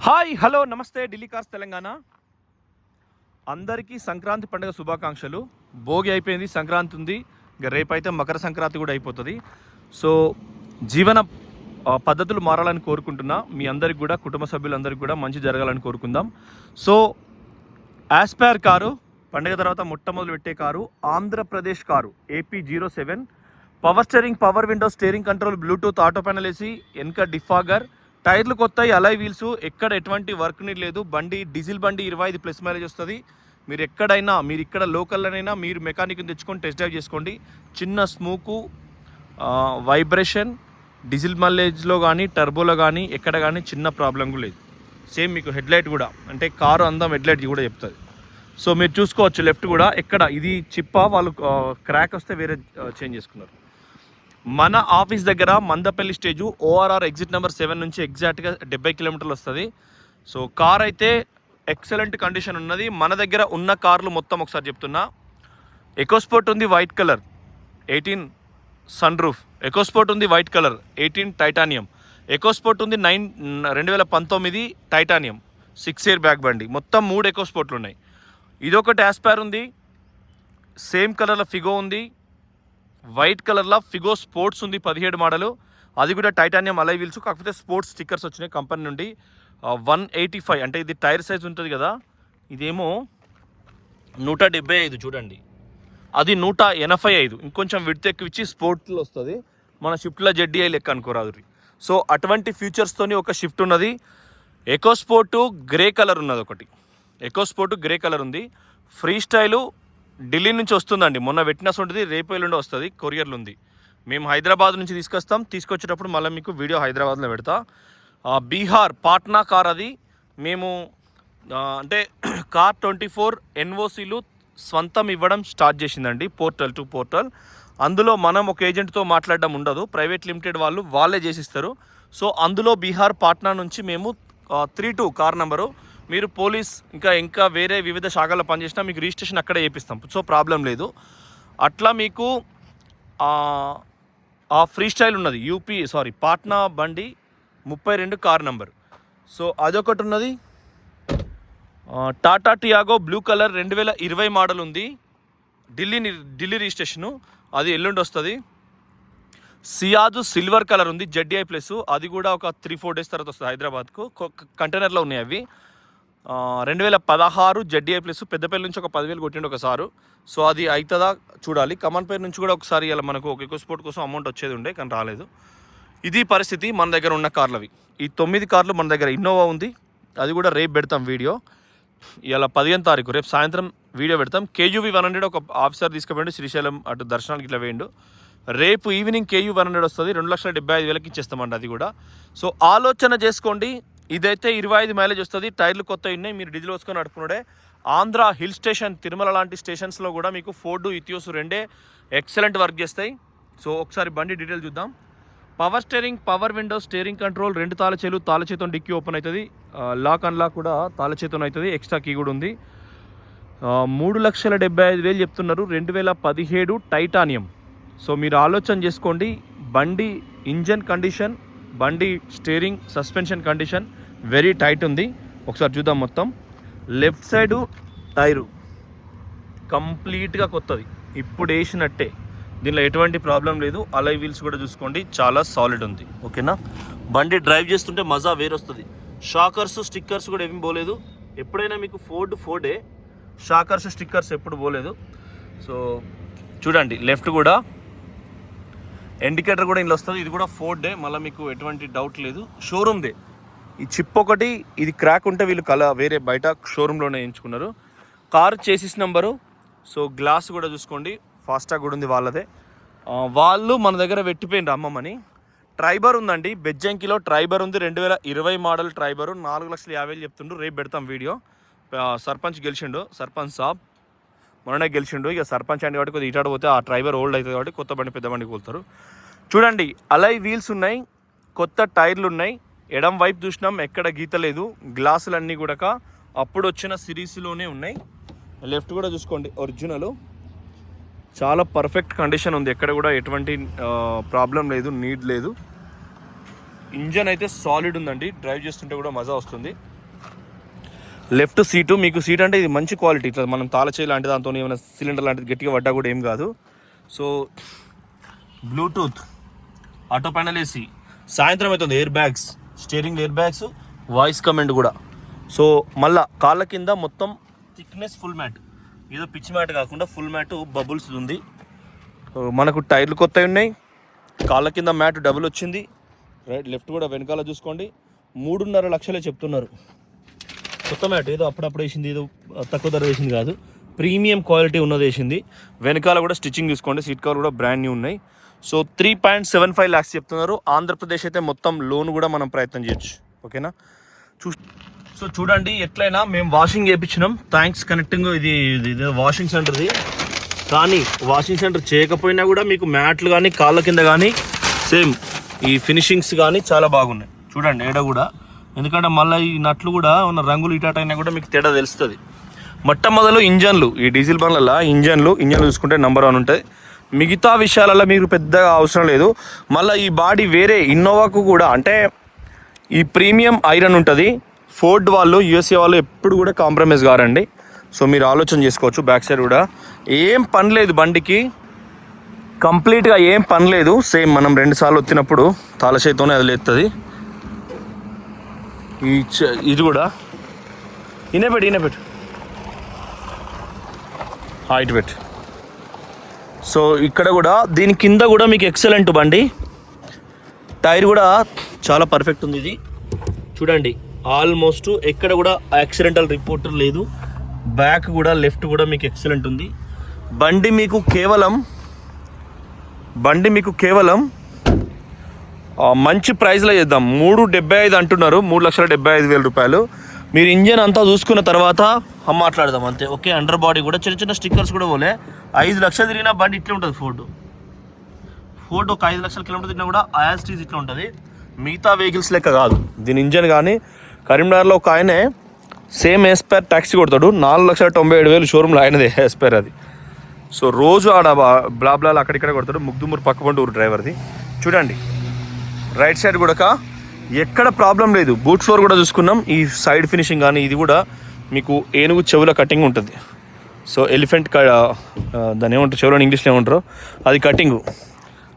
Hi hello నమస్తే Delhi cars Telangana అందరికీ సంక్రాంతి పండుగ శుభాకాంక్షలు. భోగి అయిపోయింది, సంక్రాంతి ఉంది, ఇక రేపైతే మకర సంక్రాంతి కూడా అయిపోతుంది. సో జీవన పద్ధతులు మారాలని కోరుకుంటున్నా. మీ అందరికి కూడా, కుటుంబ సభ్యులందరికీ కూడా మంచి జరగాలని కోరుకుందాం. సో యాస్పైర్ కారు పండుగ తర్వాత మొట్టమొదలు పెట్టే car Andhra Pradesh car AP07. Power steering, power window, steering control, Bluetooth, auto panel AC, వెనక డిఫాగర్, టైర్లు కొత్తాయి, అలాయ్ వీల్స్, ఎక్కడ ఎటువంటి వర్క్ నీడ్ లేదు. బండి డీజిల్ బండి, 25+ మైలేజ్ వస్తుంది. మీరు ఎక్కడైనా, మీరు ఇక్కడ లోకల్లోనైనా మీరు మెకానిక్ని తెచ్చుకొని టెస్ట్ డ్రైవ్ చేసుకోండి. చిన్న స్మూకు, వైబ్రేషన్, డీజిల్ మైలేజ్లో కానీ టర్బోలో కానీ ఎక్కడ కానీ చిన్న ప్రాబ్లం కూడా లేదు. సేమ్ మీకు హెడ్లైట్ కూడా, అంటే కారు అందం హెడ్లైట్ కూడా చెప్తుంది. సో మీరు చూసుకోవచ్చు లెఫ్ట్ కూడా ఎక్కడ ఇది చిప్ప, వాళ్ళు క్రాక్ వస్తే వేరే చేంజ్ చేసుకున్నారు. మన ఆఫీస్ దగ్గర Mandapalli stage, ORR exit number 7 నుంచి ఎగ్జాక్ట్గా 70 కిలోమీటర్లు వస్తుంది. సో కార్ అయితే ఎక్సలెంట్ కండిషన్ ఉన్నది. మన దగ్గర ఉన్న కార్లు మొత్తం ఒకసారి చెప్తున్నా. ఎకోస్పోర్ట్ ఉంది white colour 18 sunroof, EcoSport ఉంది వైట్ కలర్ 18 టైటానియం, ఎకోస్పోర్ట్ ఉంది 2019 టైటానియం 6 ఎయిర్ బ్యాగ్ బండి. మొత్తం 3 ఎకోస్పోర్ట్లు ఉన్నాయి. ఇదొకటి యాస్పైర్ ఉంది, సేమ్ కలర్లో ఫిగో ఉంది, వైట్ కలర్లో ఫిగో స్పోర్ట్స్ ఉంది 17 మోడలు, అది కూడా టైటానియం అలాయ్ వీల్స్, కాకపోతే స్పోర్ట్స్ స్టిక్కర్స్ వచ్చినాయి కంపెనీ నుండి. 185 అంటే ఇది టైర్ సైజ్ ఉంటుంది కదా, ఇదేమో 175 చూడండి, అది 185, ఇంకొంచెం విడ్త్ ఎక్కువ ఇచ్చి స్పోర్ట్లో వస్తుంది. మన షిఫ్ట్లో ZDI లెక్క అనుకోరాదు. సో అటువంటి ఫీచర్స్తోని ఒక షిఫ్ట్ ఉన్నది. ఎకోస్పోర్టు గ్రే కలర్ ఉన్నది ఒకటి, ఎకోస్పోర్టు గ్రే కలర్ ఉంది. ఫ్రీ స్టైలు ఢిల్లీ నుంచి వస్తుందండి, మొన్న వెట్నెస్ ఉంటుంది, రేపు ఎల్లుండి వస్తుంది, కొరియర్లు ఉంది. మేము హైదరాబాద్ నుంచి తీసుకొస్తాం, తీసుకొచ్చేటప్పుడు మళ్ళీ మీకు వీడియో హైదరాబాద్లో పెడతా. బీహార్ పాట్నా కార్ అది. మేము అంటే కార్ 24 NOCలు స్వంతం ఇవ్వడం స్టార్ట్ చేసిందండి, పోర్టల్ టు పోర్టల్. అందులో మనం ఒక ఏజెంట్తో మాట్లాడడం ఉండదు, ప్రైవేట్ లిమిటెడ్ వాళ్ళే చేసిస్తారు. సో అందులో బీహార్ పాట్నా నుంచి మేము 32 కార్ నెంబరు, మీరు పోలీస్ ఇంకా వేరే వివిధ శాఖల్లో పనిచేసినా మీకు రిజిస్ట్రేషన్ అక్కడే చేపిస్తాం. సో ప్రాబ్లం లేదు. అట్లా మీకు ఆ ఫ్రీ స్టైల్ ఉన్నది పాట్నా బండి 32 కార్ నెంబర్. సో అదొకటి ఉన్నది. Tata Tiago blue colour 2020 model ఉంది, ఢిల్లీ రిజిస్ట్రేషను, అది ఎల్లుండి వస్తుంది. సియాజు సిల్వర్ కలర్ ఉంది ZDI ప్లస్, అది కూడా ఒక 3-4 డేస్ తర్వాత వస్తుంది హైదరాబాద్కు. కంటైనర్లో ఉన్నాయి అవి. 2016 ZDI ప్లస్, పెద్దపల్లి నుంచి ఒక 10,000 కొట్టిండు ఒకసారి. సో అది అవుతుందా చూడాలి. కమన్ పేరు నుంచి కూడా ఒకసారి ఇలా మనకు ఒక ఎకోస్పోర్ట్ కోసం అమౌంట్ వచ్చేది ఉండే, కానీ రాలేదు. ఇది పరిస్థితి మన దగ్గర ఉన్న కార్లవి. ఈ 9 కార్లు మన దగ్గర. ఇన్నోవా ఉంది, అది కూడా రేపు పెడతాం వీడియో. ఇలా 15వ తారీఖు రేపు సాయంత్రం వీడియో పెడతాం. KUV 100 ఒక ఆఫీసర్ తీసుకుపోయిండు, శ్రీశైలం అటు దర్శనానికి ఇట్లా వేయండు. రేపు ఈవినింగ్ KU 100 వస్తుంది, 2,75,000 ఇచ్చేస్తామండి అది కూడా. సో ఆలోచన చేసుకోండి. ఇదైతే 25 మైలేజ్ వస్తుంది, టైర్లు కొత్త ఉన్నాయి, మీరు డీజిల్ వేసుకొని నడుపుకున్నాడే. ఆంధ్ర హిల్ స్టేషన్, తిరుమల లాంటి స్టేషన్స్లో కూడా మీకు ఫోర్డు, ఇథియోస్ రెండే ఎక్సలెంట్ వర్క్ చేస్తాయి. సో ఒకసారి బండి డీటెయిల్ చూద్దాం. Power steering, power window, steering control, 2 తాళచేతో డిక్కీ ఓపెన్ అవుతుంది, లాక్ అన్లాక్ కూడా తాళచేతో అవుతుంది, ఎక్స్ట్రా కీ కూడా ఉంది. 3,75,000 చెప్తున్నారు, 2017 టైటానియం. సో మీరు ఆలోచన చేసుకోండి. బండి ఇంజన్ కండిషన్, బండి steering, suspension condition very tight ఉంది. ఒకసారి చూద్దాం. మొత్తం లెఫ్ట్ సైడు టైరు కంప్లీట్గా కొత్తది, ఇప్పుడు వేసినట్టే, దీనిలో ఎటువంటి ప్రాబ్లం లేదు. అలాయ్ వీల్స్ కూడా చూసుకోండి, చాలా సాలిడ్ ఉంది. ఓకేనా, బండి డ్రైవ్ చేస్తుంటే మజా వేరొస్తుంది. షాకర్స్, స్టిక్కర్స్ కూడా ఏమీ పోలేదు. ఎప్పుడైనా మీకు ఫోర్డే షాకర్స్, స్టిక్కర్స్ ఎప్పుడు పోలేదు. సో చూడండి, లెఫ్ట్ కూడా ఇండికేటర్ కూడా ఇందులో వస్తుంది, ఇది కూడా ఫోర్డే, మళ్ళీ మీకు ఎటువంటి డౌట్ లేదు. షోరూమ్దే. ఈ చిప్ ఒకటి, ఇది క్రాక్ ఉంటే వీళ్ళు వేరే బయట షోరూంలోనే ఎంచుకున్నారు. Car chassis number. So glass కూడా చూసుకోండి, ఫాస్టాగ్ కూడా ఉంది వాళ్ళదే. వాళ్ళు మన దగ్గర పెట్టిపోయిండ్రు అమ్మమ్మని. ట్రైబర్ ఉందండి, బెజ్జంకిలో ట్రైబర్ ఉంది, 2020 మోడల్ ట్రైబరు, 4,50,000 చెప్తుండ్రు. రేపు పెడతాం వీడియో. సర్పంచ్ గెలిచిండు, సర్పంచ్ సాబ్ మొన్ననే గెలిచిండు. ఇక సర్పంచ్ అండి కాబట్టి కొద్దిగా ఇటాడిపోతే ఆ ట్రైబర్ ఓల్డ్ అవుతుంది కాబట్టి కొత్త బండి పెద్ద బండి కోలుతారు. చూడండి, అలాయ్ వీల్స్ ఉన్నాయి, కొత్త టైర్లు ఉన్నాయి. ఎడం వైపు చూసినాం, ఎక్కడ గీత లేదు. గ్లాసులన్నీ కూడా అప్పుడు వచ్చిన సిరీస్లోనే ఉన్నాయి. లెఫ్ట్ కూడా చూసుకోండి, ఒరిజినల్, చాలా పర్ఫెక్ట్ కండిషన్ ఉంది, ఎక్కడ కూడా ఎటువంటి ప్రాబ్లం లేదు, నీడ్ లేదు. ఇంజన్ అయితే సాలిడ్ ఉందండి, డ్రైవ్ చేస్తుంటే కూడా మజా వస్తుంది. లెఫ్ట్ సీటు, మీకు సీట్ అంటే ఇది మంచి క్వాలిటీ, ఇట్లా మనం తాళచేయి లాంటి దాంతో ఏమైనా సిలిండర్ లాంటిది గట్టిగా పడ్డా కూడా ఏం కాదు. So Bluetooth, auto panel AC, సాయంత్రం అవుతుంది, air bags, steering air bags, voice command కూడా. సో మళ్ళా కాళ్ళ కింద మొత్తం థిక్నెస్ ఫుల్ మ్యాట్, ఏదో పిచ్ మ్యాట్ కాకుండా ఫుల్ మ్యాట్ బబుల్స్ ఉంది. మనకు టైర్లు కొత్తవి ఉన్నాయి, కాళ్ళ కింద మ్యాట్ డబుల్ వచ్చింది. రైట్ లెఫ్ట్ కూడా వెనకాల చూసుకోండి, 3.5 లక్షలే చెప్తున్నారు. కొత్త మ్యాట్, ఏదో అప్పుడప్పుడు వేసింది, ఏదో తక్కువ ధర వేసింది కాదు, ప్రీమియం క్వాలిటీ ఉన్నది వేసింది. వెనకాల కూడా స్టిచ్చింగ్ చూసుకోండి, సీట్ కవర్ కూడా బ్రాండ్ న్యూ ఉన్నాయి. సో 3.75 lakhs చెప్తున్నారు. ఆంధ్రప్రదేశ్ అయితే మొత్తం లోన్ కూడా మనం ప్రయత్నం చేయొచ్చు. ఓకేనా, సో చూడండి, ఎట్లయినా మేము వాషింగ్ చేయించినాం. థ్యాంక్స్ కనెక్టింగ్, ఇది వాషింగ్ సెంటర్ది. కానీ వాషింగ్ సెంటర్ చేయకపోయినా కూడా మీకు మ్యాట్లు కానీ కాళ్ళ కింద కానీ సేమ్ ఈ ఫినిషింగ్స్ కానీ చాలా బాగున్నాయి. చూడండి ఏడ కూడా, ఎందుకంటే మళ్ళీ ఈ నట్లు కూడా ఉన్న రంగులు ఇటాట్ అయినా కూడా మీకు తేడా తెలుస్తుంది. మొట్టమొదలు ఇంజన్లు, ఈ డీజిల్ బండ్లలో ఇంజన్లు చూసుకుంటే నెంబర్ 1 ఉంటాయి. మిగతా విషయాలలో మీకు పెద్దగా అవసరం లేదు. మళ్ళీ ఈ బాడీ వేరే ఇన్నోవాకు కూడా, అంటే ఈ ప్రీమియం ఐరన్ ఉంటుంది. ఫోర్డ్ వాళ్ళు, యూఎస్ఏ వాళ్ళు ఎప్పుడు కూడా కాంప్రమైజ్ కారండి. సో మీరు ఆలోచన చేసుకోవచ్చు. బ్యాక్ సైడ్ కూడా ఏం పని లేదు బండికి, కంప్లీట్గా ఏం పని లేదు. సేమ్ మనం 2 సార్లు వచ్చినప్పుడు తాళచేతోనే అది లేస్తుంది. ఇది కూడా ఇనేపెట్టు హైట్ పెట్టు. సో ఇక్కడ కూడా దీని కింద కూడా మీకు ఎక్సలెంట్ బండి. టైర్ కూడా చాలా పర్ఫెక్ట్ ఉంది. ఇది చూడండి, ఆల్మోస్ట్ ఎక్కడ కూడా యాక్సిడెంటల్ రిపోర్ట్ లేదు. బ్యాక్ కూడా, లెఫ్ట్ కూడా మీకు ఎక్సలెంట్ ఉంది. బండి మీకు కేవలం మంచి ప్రైస్లో చేద్దాం. 3.75 అంటున్నారు, 3,75,000 రూపాయలు. మీరు ఇంజన్ అంతా చూసుకున్న తర్వాత మాట్లాడదాం అంతే. ఓకే, అండర్ బాడీ కూడా చిన్న స్టిక్కర్స్ కూడా పోలే. 5 లక్షలు తిరిగిన బండి ఇట్లా ఉంటుంది. ఫోర్డ్ ఒక 5 లక్షల కిలోమీటర్ తిరిగినా కూడా యాస్టీస్ ఇట్లా ఉంటుంది. మిగతా వెహికల్స్ లెక్క కాదు దీని ఇంజన్. కానీ కరీంనగర్లో ఒక ఆయనే సేమ్ ఎస్పైర్ ట్యాక్సీ కొడతాడు, 4,97,000 షోరూమ్లో ఆయనదే ఎస్పైర్ అది. సో రోజు ఆడ బ్లాబ్లాలు అక్కడిక్కడ కొడతాడు. ముగ్దుమూరు పక్కపంటి ఊరు డ్రైవర్ది. చూడండి రైట్ సైడ్ కూడా ఎక్కడ ప్రాబ్లం లేదు. బూట్ ఫ్లోర్ కూడా చూసుకున్నాం. ఈ సైడ్ ఫినిషింగ్ కానీ ఇది కూడా మీకు ఏనుగు చెవుల కటింగ్ ఉంటుంది. సో ఎలిఫెంట్ దాన్ని ఏమంటారు, చెవులో ఇంగ్లీష్లో ఏమంటారో అది కటింగు.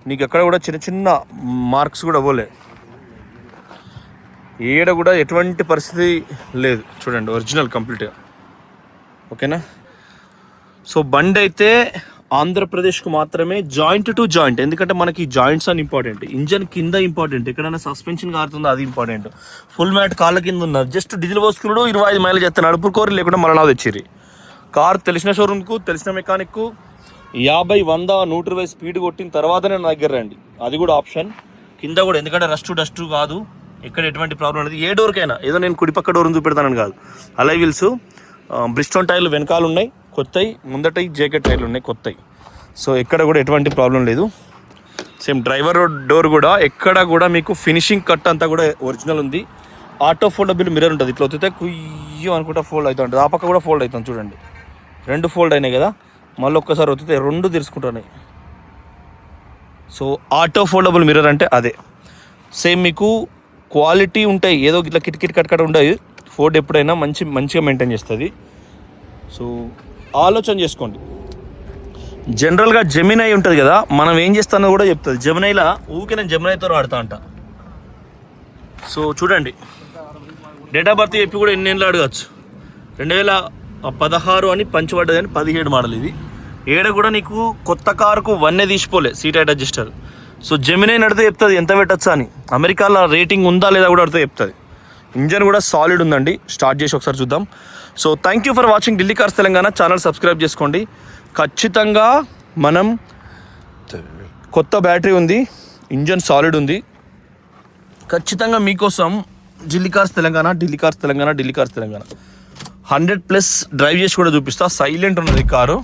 నీకు ఎక్కడ కూడా చిన్న మార్క్స్ కూడా పోలే, ఏడ కూడా ఎటువంటి పరిస్థితి లేదు. చూడండి ఒరిజినల్ కంప్లీట్గా. ఓకేనా, సో బండి అయితే ఆంధ్రప్రదేశ్కు మాత్రమే జాయింట్ టు జాయింట్. ఎందుకంటే మనకి జాయింట్స్ అని ఇంపార్టెంట్, ఇంజన్ కింద ఇంపార్టెంట్, ఎక్కడైనా సస్పెన్షన్ కారుతుందో అది ఇంపార్టెంట్. ఫుల్ మ్యాట్ కాళ్ళ కింద ఉన్నారు. జస్ట్ డీజిల్ పోసుకున్నాడు, 25 మైలు చేస్తాను, నడుపు కోరి లేకుండా మళ్ళీ తెచ్చిర్రి. కార్ తెలిసిన షోరూమ్కు, తెలిసిన మెకానిక్కు 50, 100, 120 స్పీడ్ కొట్టిన తర్వాతనే నా దగ్గర రండి. అది కూడా ఆప్షన్. కింద కూడా, ఎందుకంటే డస్ట్ కాదు, ఎక్కడ ఎటువంటి ప్రాబ్లం అనేది. ఏ డోర్కైనా, ఏదో నేను కుడిపక్క డోర్ని చూపెడతానని కాదు. అలై వీల్స్, బ్రిస్టోన్ టైర్లు వెనకాల ఉన్నాయి కొత్తవి, ముందట జేకెట్ టైర్లు ఉన్నాయి కొత్తవి. సో ఎక్కడ కూడా ఎటువంటి ప్రాబ్లం లేదు. సేమ్ డ్రైవర్ డోర్ కూడా ఎక్కడ కూడా మీకు ఫినిషింగ్ కట్ అంతా కూడా ఒరిజినల్ ఉంది. ఆటో ఫోల్డబుల్ మిర్రర్ ఉంటుంది. ఇట్లా వస్తే కుయ్యో అనుకుంటా ఫోల్డ్ అవుతూ ఉంటుంది. ఆ పక్క కూడా ఫోల్డ్ అవుతుంది. చూడండి 2 ఫోల్డ్ అయినాయి కదా, మళ్ళీ ఒక్కసారి వస్తే 2 తెరుచుకుంటున్నాయి. సో ఆటో ఫోల్డబుల్ మిర్రర్ అంటే అదే. సేమ్ మీకు క్వాలిటీ ఉంటాయి, ఏదో ఇట్లా కిటికిట్ కట్కట ఉంటాయి. ఫోర్డ్ ఎప్పుడైనా మంచిగా మెయింటైన్ చేస్తుంది. సో ఆలోచన చేసుకోండి. జనరల్గా జెమినై ఉంటుంది కదా, మనం ఏం చేస్తానో కూడా చెప్తుంది. జెమినైలా ఊరికే నేను జెమినైతో ఆడుతా అంట. సో చూడండి, డేట్ ఆఫ్ బర్త్ చెప్పి కూడా ఎన్ని ఏళ్ళు అడగచ్చు. 2016 అని పంచబడ్డది అని 17 మోడల్ ఇది. ఏడ కూడా నీకు కొత్త కారుకు వన్నే తీసిపోలే seat height adjuster. So Gemini నడితే చెప్తుంది ఎంత పెట్టచ్చా అని. అమెరికాలో రేటింగ్ ఉందా లేదా కూడా అడితే చెప్తుంది. ఇంజన్ కూడా సాలిడ్ ఉందండి. స్టార్ట్ చేసి ఒకసారి చూద్దాం. So thank you for watching Delhi cars Telangana. Channel subscribe చేసుకోండి. ఖచ్చితంగా మనం కొత్త బ్యాటరీ ఉంది, ఇంజన్ సాలిడ్ ఉంది. ఖచ్చితంగా మీకోసం ఢిల్లీ కార్స్ తెలంగాణ 100+ డ్రైవ్ చేసి కూడా చూపిస్తా. సైలెంట్ ఉన్నది కారు.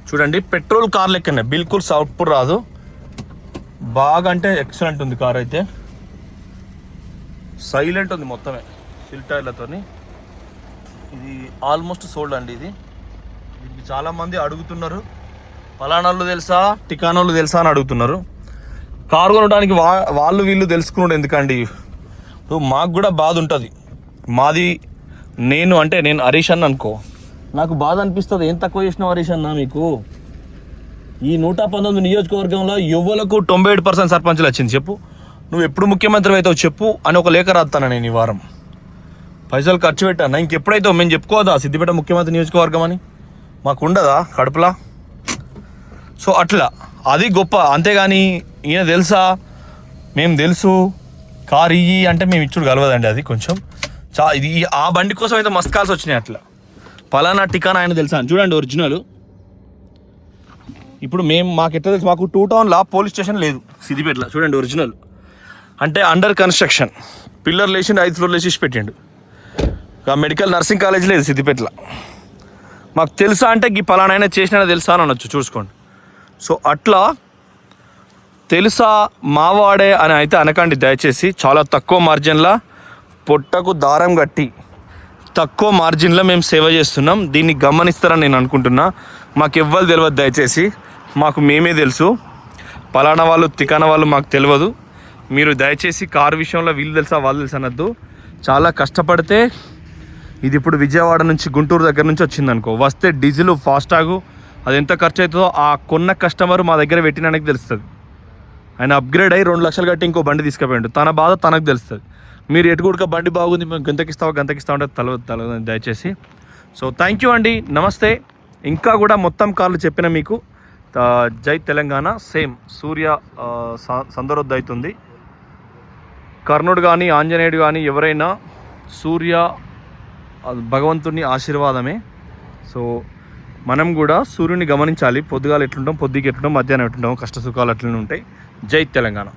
చూడండి పెట్రోల్ కార్ లెక్కనే, బిల్కుల్ అవుట్పుట్ రాదు. బాగా అంటే ఎక్సలెంట్ ఉంది కార్ అయితే. సైలెంట్ ఉంది మొత్తమే, సిల్ టైర్లతో. ఇది ఆల్మోస్ట్ సోల్డ్ అండి. దీనికి చాలామంది అడుగుతున్నారు, పలానాళ్ళు తెలుసా టికానోళ్ళు తెలుసా అని అడుగుతున్నారు. కారు కొనడానికి వాళ్ళు వీళ్ళు తెలుసుకున్నాడు ఎందుకండి. ఇప్పుడు మాకు కూడా బాధ ఉంటుంది. మాది నేను హరీష్ అన్న అనుకో, నాకు బాధ అనిపిస్తుంది. ఏం తక్కువ చేసినావు హరీష్ అన్న మీకు? ఈ 119 నియోజకవర్గంలో యువలకు 97% సర్పంచ్లు వచ్చింది. చెప్పు, నువ్వు ఎప్పుడు ముఖ్యమంత్రి అవుతావు చెప్పు అని ఒక లేఖ రాస్తాను నేను. ఈ వారం పైసలు ఖర్చు పెట్టాను. ఇంకెప్పుడైతే మేము చెప్పుకోదా సిద్దిపేట ముఖ్యమంత్రి నియోజకవర్గం అని? మాకు ఉండదా కడుపులా? సో అట్లా అది గొప్ప. అంతేగాని ఈయన తెలుసా, మేము తెలుసు, కారు ఇయ్యి అంటే మేము ఇచ్చుడు కలవదండి. అది కొంచెం ఇది ఆ బండి కోసం అయితే మస్తు కాల్సి వచ్చినాయి. అట్లా పలానా టికానా ఆయన తెలుసా అని చూడండి ఒరిజినల్. ఇప్పుడు మాకు ఎట్లా తెలుసు, మాకు 2 టౌన్లో పోలీస్ స్టేషన్ లేదు సిద్దిపేటలో. చూడండి ఒరిజినల్ అంటే అండర్ కన్స్ట్రక్షన్, పిల్లర్ లేచిండు, 5 ఫ్లోర్లు వేసి పెట్టిండు. మెడికల్ నర్సింగ్ కాలేజ్ లేదు సిద్దిపేటలో. మాకు తెలుసా అంటే ఈ పలానా చేసినా తెలుసా అని అనొచ్చు, చూసుకోండి. సో అట్లా తెలుసా మావాడే అని అయితే అనకండి దయచేసి. చాలా తక్కువ మార్జిన్లో పొట్టకు దారం కట్టి తక్కువ మార్జిన్లో మేము సేవ చేస్తున్నాం. దీన్ని గమనిస్తారని నేను అనుకుంటున్నా. మాకు ఎవ్వరు తెలియదు దయచేసి, మాకు మేమే తెలుసు. పలానా వాళ్ళు తికానా వాళ్ళు మాకు తెలియదు. మీరు దయచేసి కారు విషయంలో వీళ్ళు తెలుసా వాళ్ళు తెలుసా అనద్దు. చాలా కష్టపడితే ఇది ఇప్పుడు విజయవాడ నుంచి గుంటూరు దగ్గర నుంచి వచ్చింది అనుకో, వస్తే డీజిల్ ఫాస్టాగు అది ఎంత ఖర్చు అవుతుందో ఆ కొన్న కస్టమర్ మా దగ్గర పెట్టినానికి తెలుస్తుంది. ఆయన అప్గ్రేడ్ అయ్యి 2 లక్షలు కట్టి ఇంకో బండి తీసుకుపోయిండు. తన బాధ తనకు తెలుస్తుంది. మీరు ఎటుకూడక బండి బాగుంది మేము గంతకిస్తా ఉంటే తల దయచేసి. సో థ్యాంక్ యూ అండి, నమస్తే. ఇంకా కూడా మొత్తం కార్లు చెప్పిన మీకు. జై తెలంగాణ. సేమ్ సూర్య సందరొద్దు అవుతుంది. కర్ణుడు కానీ ఆంజనేయుడు కానీ ఎవరైనా సూర్య భగవంతుని ఆశీర్వాదమే. సో మనం కూడా సూర్యుని గమనించాలి. పొద్దుగాలు ఎట్లుంటాం, పొద్దుకి ఎట్లుంటాం, మధ్యాహ్నం ఎట్లుంటాం, కష్ట సుఖాలు అట్లనే ఉంటాయి. జై తెలంగాణ.